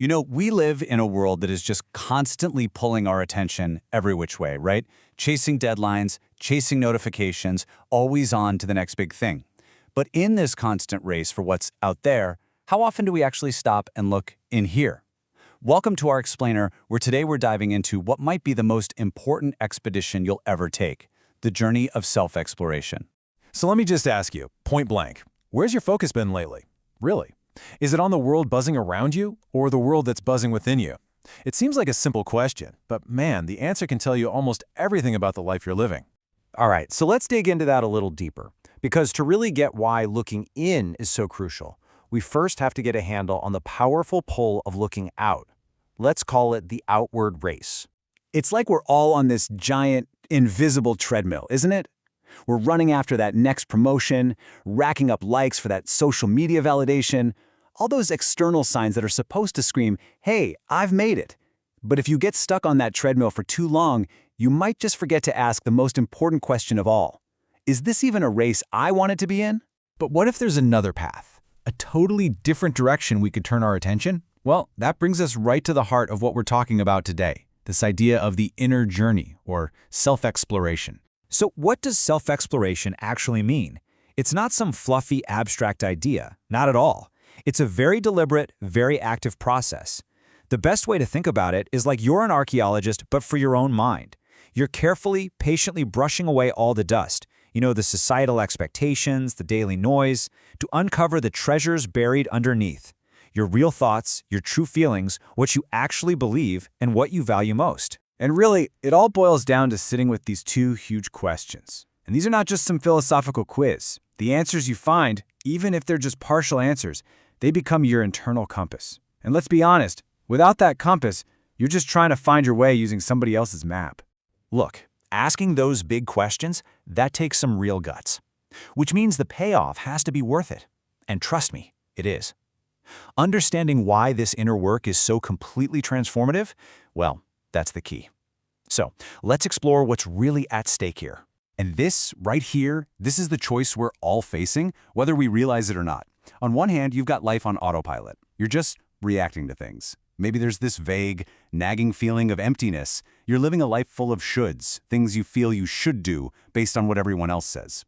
We live in a world that is just constantly pulling our attention every which way, right? Chasing deadlines, chasing notifications, always on to the next big thing. But in this constant race for what's out there, how often do we actually stop and look in here? Welcome to our explainer, where today we're diving into what might be the most important expedition you'll ever take, the journey of self-exploration. So let me just ask you, point blank, where's your focus been lately? Really? Is it on the world buzzing around you, or the world that's buzzing within you? It seems like a simple question, but man, the answer can tell you almost everything about the life you're living. All right, so let's dig into that a little deeper, because to really get why looking in is so crucial, we first have to get a handle on the powerful pull of looking out. Let's call it the outward race. It's like we're all on this giant, invisible treadmill, isn't it? We're running after that next promotion, racking up likes for that social media validation, all those external signs that are supposed to scream, hey, I've made it. But if you get stuck on that treadmill for too long, you might just forget to ask the most important question of all. Is this even a race I wanted to be in? But what if there's another path? A totally different direction we could turn our attention? Well, that brings us right to the heart of what we're talking about today, this idea of the inner journey, or self-exploration. So what does self-exploration actually mean? It's not some fluffy, abstract idea, not at all. It's a very deliberate, very active process. The best way to think about it is like you're an archaeologist, but for your own mind. You're carefully, patiently brushing away all the dust, the societal expectations, the daily noise, to uncover the treasures buried underneath. Your real thoughts, your true feelings, what you actually believe, and what you value most. And really, it all boils down to sitting with these two huge questions. And these are not just some philosophical quiz. The answers you find, even if they're just partial answers, they become your internal compass. And let's be honest, without that compass, you're just trying to find your way using somebody else's map. Look, asking those big questions, that takes some real guts. Which means the payoff has to be worth it. And trust me, it is. Understanding why this inner work is so completely transformative, well, that's the key. So, let's explore what's really at stake here. And this, right here, this is the choice we're all facing, whether we realize it or not. On one hand, you've got life on autopilot. You're just reacting to things. Maybe there's this vague, nagging feeling of emptiness. You're living a life full of shoulds, things you feel you should do based on what everyone else says.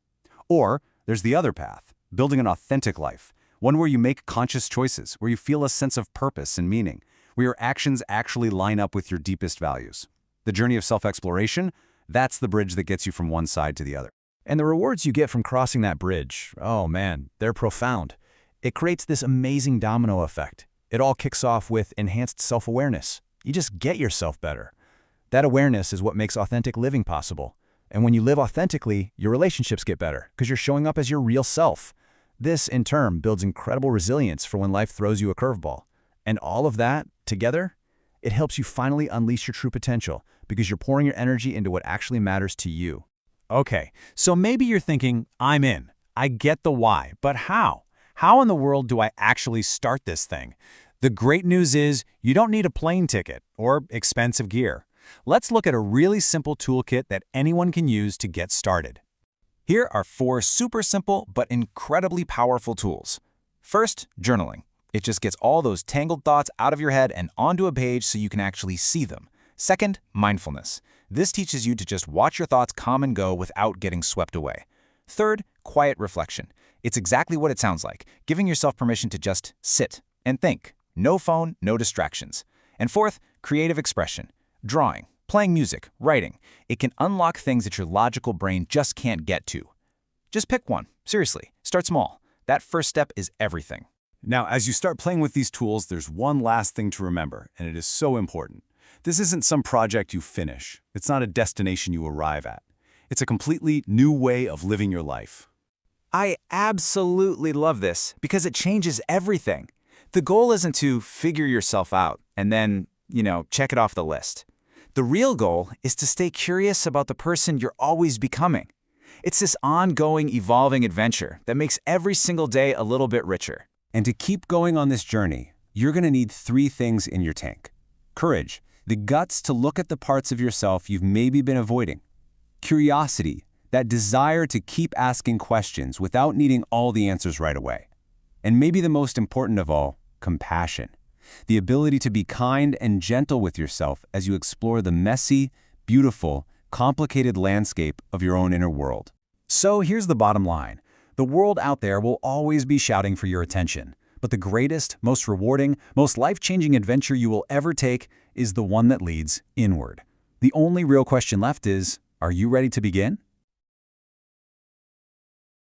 Or there's the other path, building an authentic life, one where you make conscious choices, where you feel a sense of purpose and meaning, where your actions actually line up with your deepest values. The journey of self-exploration, that's the bridge that gets you from one side to the other. And the rewards you get from crossing that bridge, oh man, they're profound. It creates this amazing domino effect. It all kicks off with enhanced self-awareness. You just get yourself better. That awareness is what makes authentic living possible. And when you live authentically, your relationships get better because you're showing up as your real self. This, in turn, builds incredible resilience for when life throws you a curveball. And all of that, together, it helps you finally unleash your true potential because you're pouring your energy into what actually matters to you. Okay, so maybe you're thinking, I'm in. I get the why, but how? How in the world do I actually start this thing? The great news is you don't need a plane ticket or expensive gear. Let's look at a really simple toolkit that anyone can use to get started. Here are 4 super simple but incredibly powerful tools. First, journaling. It just gets all those tangled thoughts out of your head and onto a page so you can actually see them. Second, mindfulness. This teaches you to just watch your thoughts come and go without getting swept away. Third, quiet reflection. It's exactly what it sounds like, giving yourself permission to just sit and think. No phone, no distractions. And fourth, creative expression. Drawing, playing music, writing. It can unlock things that your logical brain just can't get to. Just pick one. Seriously, start small. That first step is everything. Now, as you start playing with these tools, there's one last thing to remember, and it is so important. This isn't some project you finish. It's not a destination you arrive at. It's a completely new way of living your life. I absolutely love this because it changes everything. The goal isn't to figure yourself out and then, check it off the list. The real goal is to stay curious about the person you're always becoming. It's this ongoing, evolving adventure that makes every single day a little bit richer. And to keep going on this journey, you're going to need 3 things in your tank. Courage, the guts to look at the parts of yourself you've maybe been avoiding. Curiosity, that desire to keep asking questions without needing all the answers right away. And maybe the most important of all, compassion. the ability to be kind and gentle with yourself as you explore the messy, beautiful, complicated landscape of your own inner world. So here's the bottom line. The world out there will always be shouting for your attention. But the greatest, most rewarding, most life-changing adventure you will ever take is the one that leads inward. The only real question left is, are you ready to begin?